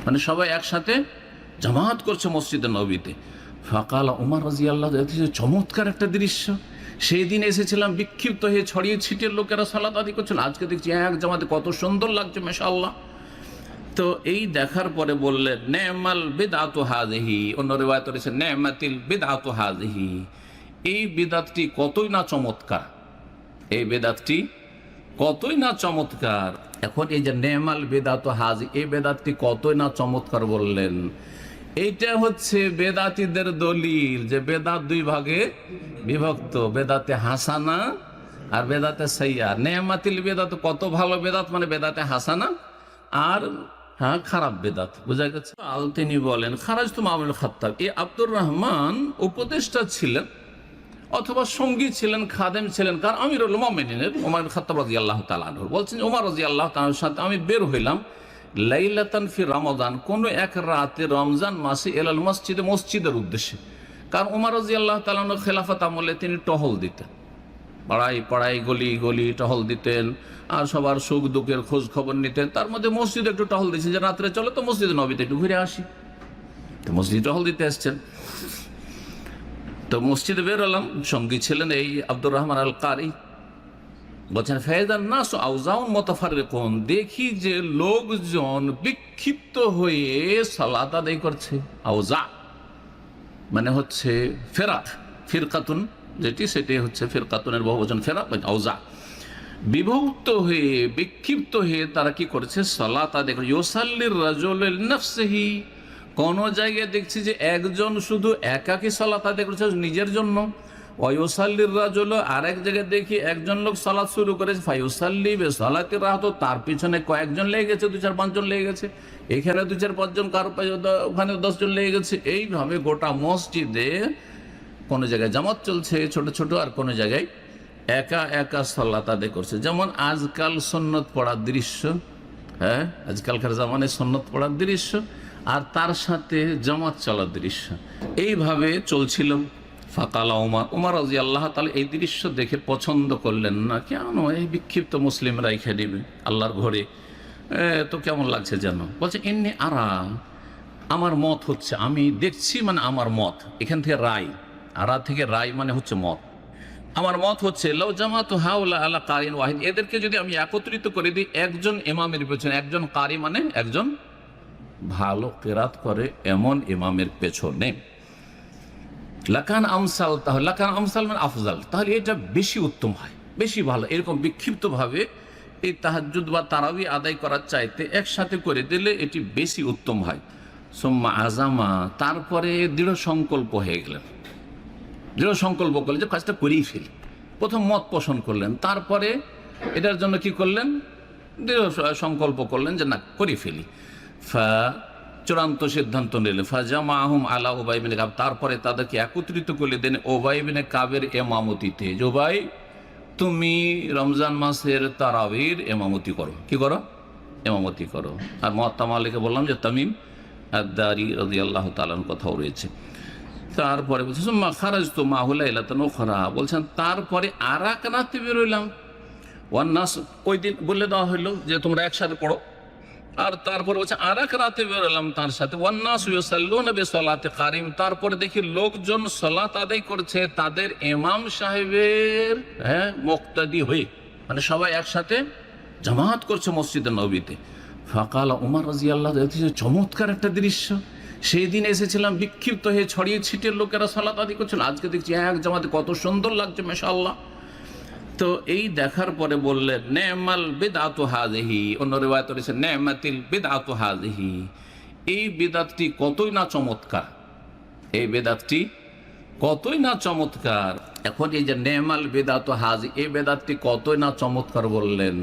মানে সবাই একসাথে জামাত করছে মসজিদে নবীতে। ফাকাল উমর রাদিয়াল্লাহু তাআলা, চমৎকার একটা দৃশ্য। সেই দিন এসেছিলাম বিক্ষিপ্ত হয়ে ছড়িয়ে ছিটিয়ে লোকেরা সালাত আদি করছিল, আজকে দেখছি এক জামাতে কত সুন্দর লাগছে মাশাআল্লাহ। তো এই দেখার পরে বললেন নেমাল বিদআতু হাযিহি, অন্য রিওয়ায়াতে রয়েছে নেমাতিল বিদআতু হাযিহি, এই বিদআতটি কতই না চমৎকার, এই বিদআতটি কতই না চমৎকার। এখন এই যে নেমাল বিদআতু হাযি, এই বিদআতটি কতই না চমৎকার বললেন, এইটা হচ্ছে বেদাতীদের দলিল যে বেদাত দুই ভাগে বিভক্ত, বেদাতে হাসানা আর বেদাতে সাইয়্যা। নেমাতিল বেদাত কত ভালো বেদাত মানে বেদাতে হাসানা, আর হ্যাঁ খারাপ বেদাত, বোঝা গেছে। তিনি বলেন খারাজ তো মামুল খাত্তাব, এই আব্দুর রহমান উপদেষ্টা ছিলেন অথবা সঙ্গী ছিলেন, খাদেম ছিলেন কার, আমিরুল মুমিনিনের ওমর ইবনে খাত্তাব রাদিয়াল্লাহু তাআলা আনহু। বলছেন ওমর রাদিয়াল্লাহু তাআলার সাথে আমি বের হইলাম লাইলাতান ফি রমাদান, কোন এক রাতে রমজান মাসে, এলাল মসজিদে, মসজিদের উদ্দেশ্যে। কারণ ওমর রাদিয়াল্লাহু তাআলা খেলাফত আমলে তিনি টহল দিতেন, পাড়ায় পাড়ায় গলি গলি টহল দিতেন, আর সবার সুখ দুঃখের খোঁজ খবর নিতেন। তার মধ্যে মসজিদে একটু টহল দিচ্ছেন, যে রাত্রে চলে তো মসজিদে নবীতে একটু ঘুরে আসি, তো মসজিদ টহল দিতে আসছেন। তো মসজিদে বের হলাম, সঙ্গী ছিলেন এই আব্দুর রহমান আল কারি। বলছেন ফায়দান নাস আউজাউন মুতাফাররিকুন, দেখি যে লোকজন বিক্ষিপ্ত হয়ে সালাত আদায় করছে। আউজা মানে হচ্ছে ফেরাত, ফিরকাতুন যেটি সেটি হচ্ছে ফিরকাতুনের বহুবচন ফেরাত, আউজা। বিভক্ত হয়ে বিক্ষিপ্ত হয়ে তারা কি করেছে, সালাত আদায় করে। ইউসাল্লির রাজুলু লিনাফসিহি, কোন জায়গায় দেখছি যে একজন শুধু একাকী সালাত আদায় করেছে নিজের জন্য। ওয়ায়ুসাল্লির রাজুলু, আরেক জায়গায় দেখি একজন লোক সালাত শুরু করেছে, ফায়ুসাল্লি বিসালাতি রাহত, তার পিছনে কয়েকজন লেগে গেছে, 2-4-5 জন লেগে গেছে, এখানে 2-4-5 জন, কারো ওখানে 10 জন লেগে গেছে। এইভাবে গোটা মসজিদে কোনো জায়গায় জামাত চলছে ছোট ছোট, আর কোনো জায়গায় একা একা সালাত আদায় করছে। যেমন আজকাল সুন্নত পড়ার দৃশ্য, হ্যাঁ আজকালকার জামানায় সুন্নত পড়ার দৃশ্য, আর তার সাথে জামাত চলার দৃশ্য, এইভাবে চলছিল। ফাকালা উমর রাদিয়াল্লাহু তাআলা এই দৃশ্য দেখে পছন্দ করলেন না, কেন এই বিক্ষিপ্ত মুসলিমরা এখানে আল্লাহর ঘরে, তো কেমন লাগছে যেন। বলছে ইন্নী আরা, আমার মত হচ্ছে, আমি দেখছি মানে আমার মত, এখান থেকে রায়, আরা থেকে রায় মানে হচ্ছে মত। আমার মত হচ্ছে লাউ জামাতু হাউলা আলা কারিন ওয়াহিদ, এদেরকে যদি আমি একত্রিত করে দিই একজন ইমামের পেছনে, একজন কারি মানে একজন ভালো কিরাত করে এমন ইমামের পেছনে, লাকান আমসাল, তাহলে লাকান আমসাল মানে আফজাল, তাহলে এটা বেশি উত্তম হয়, বেশি ভালো। এরকম বিক্ষিপ্তভাবে এই তাহাজ্জুদ বা তারাবি আদায় করার চাইতে একসাথে করে দিলে এটি বেশি উত্তম হয়। সুম্মা আজামা, তারপরে দৃঢ় সংকল্প হয়ে গেলেন, দৃঢ় সংকল্প করলেন যে কাজটা করেই ফেলি। প্রথম মত পোষণ করলেন, তারপরে এটার জন্য কি করলেন, দৃঢ় সংকল্প করলেন যে না করে ফেলি। চূড়ান্ত সিদ্ধান্ত নিলেন। ফাজামাহুম আলা উবাই ইবনে কাব, তারপরে তাদেরকে একত্রিত করে দেন উবাই ইবনে কাবের ইমামতিতে। উবাই, তুমি রমজান মাসের তারাবির ইমামতি করো, কি করো, ইমামতি করো। আর মুয়াত্তা মালিকে বললাম যে তামিম আদ-দারি রাদিয়াল্লাহু তাআলার কথাও রয়েছে। তারপরে বলছে সুম্মা খারাজতু মাহু লাইলাতান উখরা, বলছেন তারপরে আর এক রাতে বেরোলাম। ওয়ান নাস, ওই দিন বলে দেওয়া হইলো যে তোমরা একসাথে পড়ো, আর তারপরে বলছে আর এক রাতে বেরোলাম তার সাথে। ওয়ান নাস ইউসাল্লুনা বিসালাতি কারিম, তারপরে দেখি লোকজন সালাত আদায় করছে তাদের ইমাম সাহেবের মুক্তাদি হয়ে, মানে সবাই একসাথে জামাত করছে মসজিদে নবীতে। ফাকাল উমর রাদিয়াল্লাহু তাআলা, চমৎকার একটা দৃশ্য। সেই দিন এসেছিলাম বিক্ষিপ্ত হয়ে ছড়িয়ে ছিটিয়ে লোকেরা সালাত আদায় করছিল, আজকে দেখছি এক জামাতে কত সুন্দর লাগছে মাশাআল্লাহ। তো এই দেখার পরে বললেন নেমাল বিদআতু হাযিহি, অন্য রিওয়ায়াতে রয়েছে নেমাতিল বিদআতু হাযিহি, এই বিদআতটি কতই না চমৎকার, এই বিদআতটি কতই না চমৎকার। এখন এই যে নেমাল বিদআতু হাযি, এই বিদআতটি কতই না চমৎকার বললেন,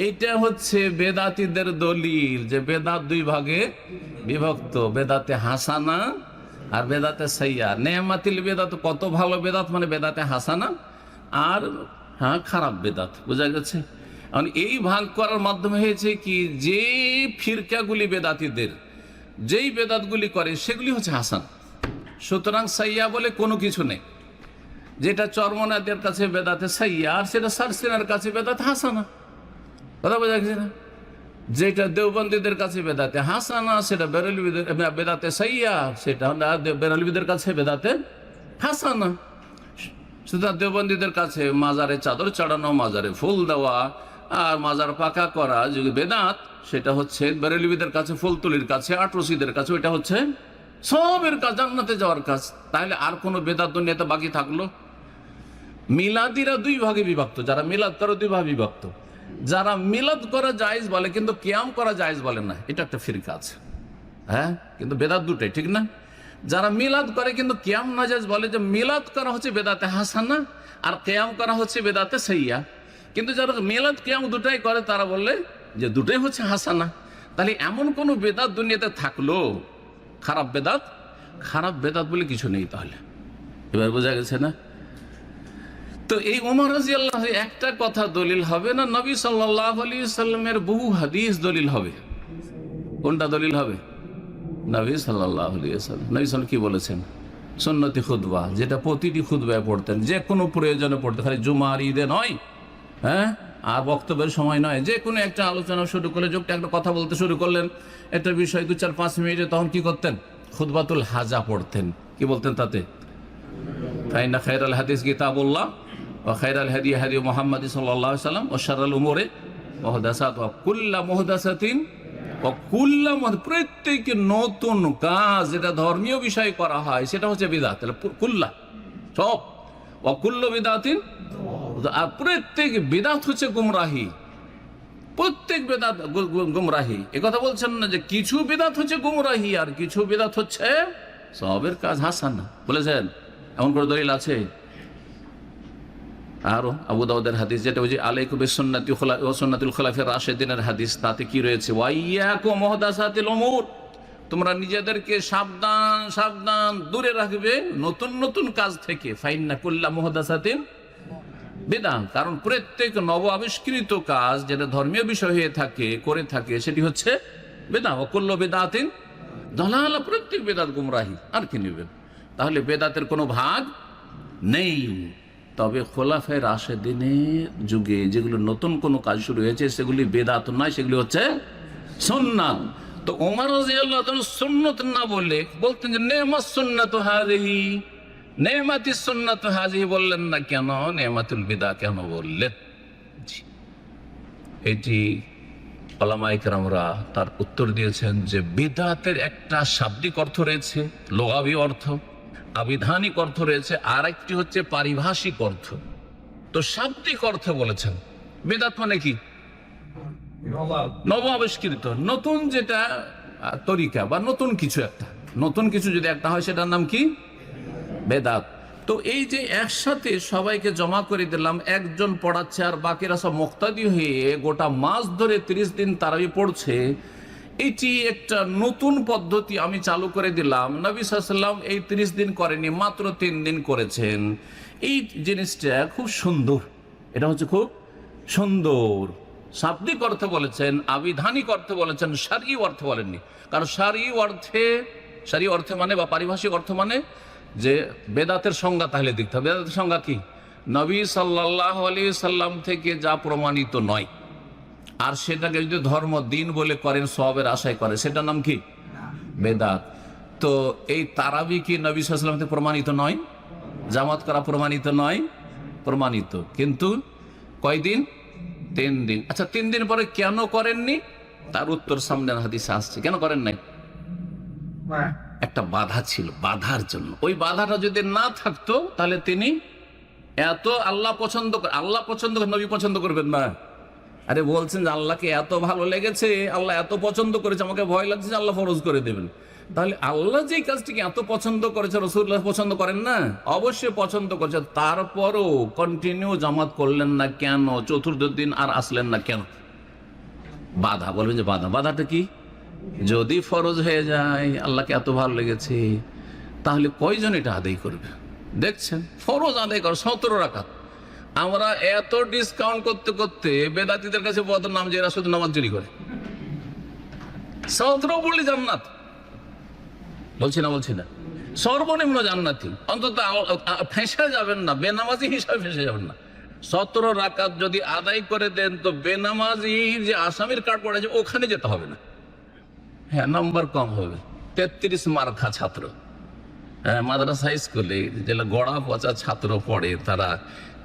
এইটা হচ্ছে বেদাতীদের দলিল যে বেদাত দুই ভাগে বিভক্ত, বেদাতে হাসানা আর বেদাতে সাইয়্যা। নেমাতিল বেদাত কত ভালো বেদাত মানে বেদাতে হাসানা, আর হ্যাঁ খারাপ বেদাত, বোঝা গেছে। এই ভাগ করার মাধ্যমে হয়েছে কি, যে ফিরকাগুলি বেদাতীদের যেই বেদাতগুলি করে সেগুলি হচ্ছে হাসান, সুতরাং সাইয়্যা বলে কোনো কিছু নেই। যেটা চরমনাদের কাছে বেদাতে সাইয়্যা, আর সেটা সারসিনার কাছে বেদাত হাসানা, কথা বোঝা গেছে না। যেটা দেওবন্দীদের কাছে বেদাতে হাসানা, সেটা বেরেলভিদের বেদাতে সাইয়া, সেটা বেরেলভিদের কাছে বেদাতে হাসানা। সুতরাং দেওবন্দীদের কাছে মাজারে চাদর চড়ানো, মাজারে ফুল দেওয়া আর মাজার পাকা করা যে বেদাত, সেটা হচ্ছে বেরেলভিদের কাছে, ফুলতুলির কাছে, আটরসিদের কাছে ওইটা হচ্ছে সবের কাজ, জান্নাতে যাওয়ার কাজ। তাহলে আর কোনো বেদাত দুনিয়াতে বাকি থাকলো? মিলাদিরা দুই ভাগে বিভক্ত, যারা মিলাদ করে দুই ভাগে বিভক্ত। যারা মিলাদ করা জায়েজ বলে কিন্তু কিয়াম করা জায়েজ বলে না, এটা একটা ফিরকা আছে। হ্যাঁ, কিন্তু বেদাত দুটাই, ঠিক না? যারা মিলাদ করে কিন্তু কিয়াম না জায়েজ বলে, যে মিলাদ করা হচ্ছে বেদাতে হাসানা আর কিয়াম করা হচ্ছে বেদাতে সাইয়া। কিন্তু যারা মিলাদ কিয়াম দুটাই করে তারা বললে যে দুটাই হচ্ছে হাসানা। তাহলে এমন কোন বেদাত দুনিয়াতে থাকলো খারাপ বেদাত? খারাপ বেদাত বলে কিছু নেই। তাহলে এবার বোঝা গেছে না? তো এই ওমর রাদিয়াল্লাহু আনহু একটা কথা দলিল হবে না, নবী সাল্লাল্লাহু আলাইহি সাল্লামের বহু হাদিস দলিল হবে। কোনটা দলিল হবে? নবী সাল্লাল্লাহু আলাইহি সাল্লাম। নবী সাল্লাল্লাহু কি বলেছেন? সুন্নতি খুতবা, যেটা প্রতিটি খুতবায় পড়তেন, যে কোনো প্রয়োজনে পড়তে, খালি জুমার ঈদে নয়, হ্যাঁ, আর বক্তব্যের সময় নয়, যে কোনো একটা আলোচনা শুরু করলে, যোগটা একটা কথা বলতে শুরু করলেন, একটা বিষয় 2-4-5 মিনিটে, তখন কি করতেন? খুতবাতুল হাজা পড়তেন। কি বলতেন তাতে? ফাইন্না খায়রাল হাদিস কিতাবুল্লাহ ওয়া খায়রাল হাদি হাদি মুহাম্মদ সাল্লাল্লাহু আলাইহি ওয়াসাল্লাম ওয়া শাররাল উমুরি মুহদাসাতুহা কুল্লু মুহদাসাতিন ওয়া কুল্লু প্রত্যেক নতুন কাজ যেটা ধর্মীয় বিষয় করা হয় সেটা হচ্ছে বিদআত। তাহলে কুল্লা সব, ওয়া কুল্লু বিদআতিন, আর প্রত্যেক বিদআত হচ্ছে গুমরাহি। প্রত্যেক বেদাত গুমরাহি। এ কথা বলছেন না যে কিছু বেদাত হচ্ছে গুমরাহি আর কিছু বেদাত হচ্ছে সবের কাজ হাসানা, বলেছেন? এমন করে দলিল আছে? আরো আবু দাউদের হাদিস, যেটা ওই যে আলাইকুম বিসুন্নতি ওয়া সুন্নাতুল খুলাফায়ে রাশিদিনের হাদিস, তাতে কি রয়েছে? ওয়া ইয়াকুম মুহদাসাতিল উমুর, তোমরা নিজেদেরকে সাবধান সাবধান দূরে রাখবে নতুন নতুন কাজ থেকে। ফাইন্না কুল্লা মুহদাসাতিন বিদআহ, কারণ প্রত্যেক নব আবিষ্কৃত কাজ যেটা ধর্মীয় বিষয় হয়ে থাকে, করে থাকে, সেটি হচ্ছে বিদআহ। ওয়া কুল্লু বিদআতিন দালালা, প্রত্যেক বেদাত গুমরাহি। আর কি নেবেন? তাহলে বেদাতের কোনো ভাগ নেই। তবে খোলাফায়ে রাশেদিনের যুগে যেগুলো নতুন কোনো কাজ শুরু হয়েছে সেগুলি বেদাত নয়, সেগুলি হচ্ছে সুন্নাত। তো ওমর রাদিয়াল্লাহু তাআলা সুন্নাত না বলে বলতেন যে নেমাত সুন্নাতু হাযিহি, নেমাতিস সুন্নাতু হাযিহি বললেন না কেন? নেমাতুল বিদআহ কেন বললেন? এটি উলামায়ে কেরামরা তার উত্তর দিয়েছেন যে বিদআতের একটা শাব্দিক অর্থ রয়েছে, লুগাবি অর্থ, আবিধানিক অর্থ রয়েছে, আর একটি হচ্ছে পারিভাষিক অর্থ। তো শাব্দিক অর্থে বলেছেন বিদআত মানে কি? নব আবিষ্কৃত, নতুন যেটা তরিকা বা নতুন কিছু একটা, নতুন কিছু যদি একটা হয় সেটার নাম কি? বেদাত। তো এই যে একসাথে সবাইকে জমা করে দিলাম, একজন পড়াচ্ছে আর বাকিরা সব মুক্তাদি হয়ে গোটা মাস ধরে 30 দিন তারাবি পড়ছে, এটি একটা নতুন পদ্ধতি আমি চালু করে দিলাম। নবী সাল্লাল্লাহু আলাইহি ওয়াসাল্লাম এই 30 দিন করেনি, মাত্র 3 দিন করেছেন। এই জিনিসটা খুব সুন্দর, এটা হচ্ছে খুব সুন্দর। শাব্দিক অর্থে বলেছেন, আবিধানিক অর্থে বলেছেন, শারঈ অর্থে বলেননি। কারণ শারঈ অর্থে মানে বা পারিভাষিক অর্থ মানে যে বেদাতের সংজ্ঞা তাহলে দেখতে হবে। বেদাতের সংজ্ঞা কি? নবী সাল্লাল্লাহু আলাইহি সাল্লাম থেকে যা প্রমাণিত নয়, আর সেটাকে যদি ধর্ম দিন বলে করেন, সওয়াবের আশায় করে, সেটার নাম কি? বেদাত। তো এই তারাবি কি নবী সাল্লাল্লাহু আলাইহি ওয়াসাল্লাম থেকে প্রমাণিত নয়? জামাত করা প্রমাণিত নয়? প্রমাণিত, কিন্তু কয়দিন? 3 দিন। আচ্ছা, 3 দিন পরে কেন করেননি? তার উত্তর সামনের হাদিসে আসছে। কেন করেন নাই? একটা বাধা ছিল, বাধার জন্য। ওই বাধাটা যদি না থাকতো তাহলে তিনি এত আল্লাহ পছন্দ করে, নবী পছন্দ করবেন না? আরে বলছেন যে আল্লাহকে এত ভালো লেগেছে, আল্লাহ এত পছন্দ করেছে, আমাকে ভয় লাগছে যে আল্লাহ ফরজ করে দেবেন। তাহলে আল্লাহ যে কাজটিকে এত পছন্দ করেছে রাসূলুল্লাহ পছন্দ করেন না? অবশ্যই পছন্দ করেছে, তারপরও কন্টিনিউ জামাত করলেন না কেন? চতুর্থ দিন আর আসলেন না কেন? বাধা। বলবেন যে বাধাটা কি? যদি ফরজ হয়ে যায়, আল্লাহকে এত ভালো লেগেছে, তাহলে কয়জন এটা আদায় করবে? দেখছেন, ফরজ আদায় কর 17 রাকাত। আমরা এত ডিসকাউন্ট করতে করতে বেদাতীদের কাছে বদনাম যে এরা শুধু নামাজ চুরি করে। 17 বললে জান্নাত, বলছি না, সর্বনিম্ন জান্নাতি। অন্তত ফেঁসে যাবেন না, বেনামাজি হিসাবে ফেঁসে যাবেন না। 17 রাকাত যদি আদায় করে দেন তো বেনামাজি যে আসামির কার্ড পড়েছে ওখানে যেতে হবে না। হ্যাঁ, নম্বর কম হবে। 33 মার্কা ছাত্র, হ্যাঁ, মাদ্রাসা স্কুলে যেটা গড়া পচা ছাত্র পড়ে, তারা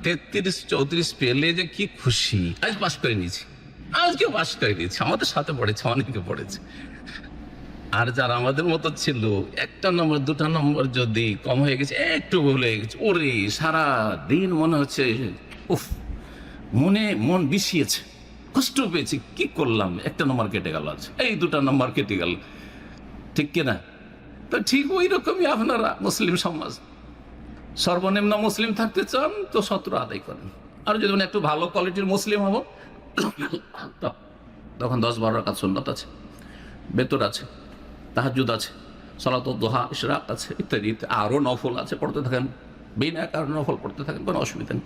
33-34 পেলে যে কি খুশি। আজ পাশ করে নিয়েছি, আজকে পাশ করে নিয়েছি, আমাদের সাথে পড়েছে, অনেকে পড়েছে। আর যারা আমাদের মতো ছিল, 1টা নম্বর 2টা নম্বর যদি কম হয়ে গেছে, একটু ভুল হয়ে গেছে, ওরে সারা দিন মনে হচ্ছে উফ, মন বিষিয়েছে, কষ্ট পেয়েছি, কি করলাম, 1টা নম্বর কেটে গেল, আছে এই 2টা নম্বর কেটে গেল, ঠিক কিনা? তো ঠিক ওই রকমই আপনারা মুসলিম সমাজ, সর্বনিম্ন মুসলিম থাকতে চান তো 17 আদায় করেন। আর যদি একটু ভালো কোয়ালিটির মুসলিম হবো তখন 10-12 রাকাত সুন্নাত আছে, বেতর আছে, তাহাজ্জুদ আছে, সালাতুদ দুহা, ইশরাক আছে, ইত্যাদি আরো নফল আছে, পড়তে থাকেন, বিনা কারণে নফল পড়তে থাকেন, কোনো অসুবিধা নেই।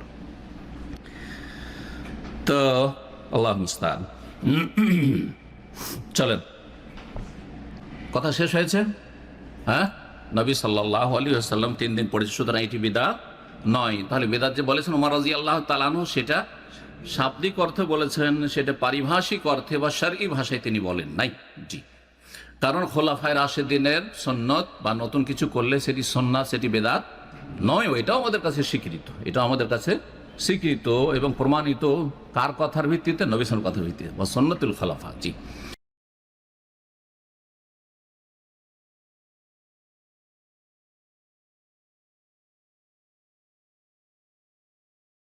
তো আল্লাহ মুস্তাআন। চলেন, কথা শেষ হয়েছে। হ্যাঁ, নবী সাল্লাল্লাহু আলাইহি ওয়াসাল্লাম 3 দিন পড়েছে, সুতরাং এটি বিদআত নয়। তাহলে বিদআত যে বলেছেন ওমর রাদিয়াল্লাহু তাআলা আনহু, সেটা শাব্দিক অর্থে বলেছেন, সেটা পারিভাষিক অর্থে বা শরঈ ভাষায় তিনি বলেন নাই। জি, কারণ খোলাফায়ে রাশেদিনের সুন্নত বা নতুন কিছু করলে সেটি সুন্নাত, সেটি বিদআত নয়। এটাও আমাদের কাছে স্বীকৃত, এটা আমাদের কাছে স্বীকৃত এবং প্রমাণিত। কার কথার ভিত্তিতে? নবী সাল্লাল্লাহু আলাইহি ওয়াসাল্লামের কথার ভিত্তিতে, বা সুন্নাতুল খোলাফা। জি।